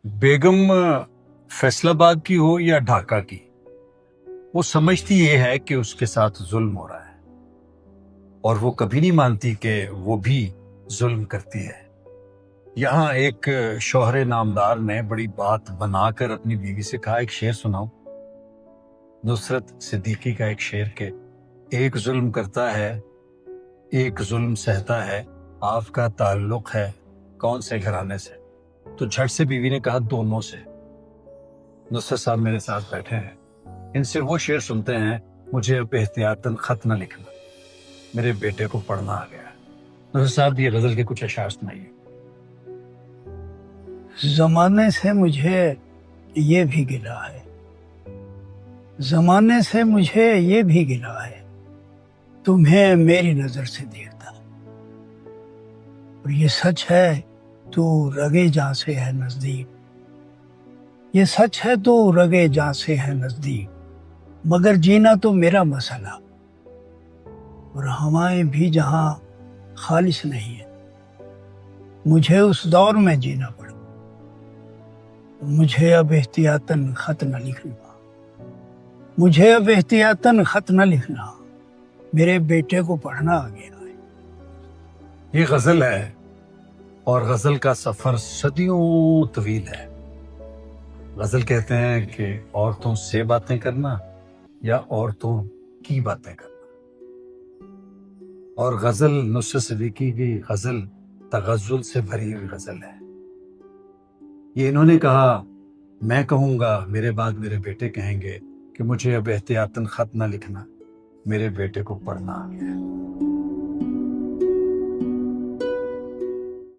بیگم فیصل آباد کی ہو یا ڈھاکہ کی، وہ سمجھتی یہ ہے کہ اس کے ساتھ ظلم ہو رہا ہے، اور وہ کبھی نہیں مانتی کہ وہ بھی ظلم کرتی ہے۔ یہاں ایک شوہر نامدار نے بڑی بات بنا کر اپنی بیوی سے کہا، ایک شعر سناؤ۔ نصرت صدیقی کا ایک شعر کہ ایک ظلم کرتا ہے، ایک ظلم سہتا ہے، آپ کا تعلق ہے کون سے گھرانے سے؟ تو جھٹ سے بیوی نے کہا، دونوں سے۔ نصرت صاحب میرے ساتھ بیٹھے ہیں، ان سے وہ شعر سنتے ہیں، مجھے اب احتیاطاً خط نہ لکھنا، میرے بیٹے کو پڑھنا آ گیا۔ نصرت صاحب یہ غزل کے کچھ اشعار سنائیے۔ زمانے سے مجھے یہ بھی گلا ہے، زمانے سے مجھے یہ بھی گلا ہے، تمہیں میری نظر سے دیکھتا، اور یہ سچ ہے تو رگے جاں سے ہے نزدیک، یہ سچ ہے تو رگے جاں سے ہے نزدیک، مگر جینا تو میرا مسئلہ، اور ہوائیں بھی جہاں خالص نہیں ہے، مجھے اس دور میں جینا پڑا، مجھے اب احتیاطاً خط نہ لکھنا، مجھے اب احتیاطاً خط نہ لکھنا، میرے بیٹے کو پڑھنا آ گیا ہے۔ یہ غزل ہے، اور غزل کا سفر صدیوں طویل ہے۔ غزل کہتے ہیں کہ عورتوں سے باتیں کرنا یا عورتوں کی باتیں کرنا، اور غزل نصرت صدیقی کی غزل تغزل سے بھری ہوئی غزل ہے۔ یہ انہوں نے کہا، میں کہوں گا، میرے بعد میرے بیٹے کہیں گے کہ مجھے اب احتیاطاً خط نہ لکھنا، میرے بیٹے کو پڑھنا آ گیا ہے۔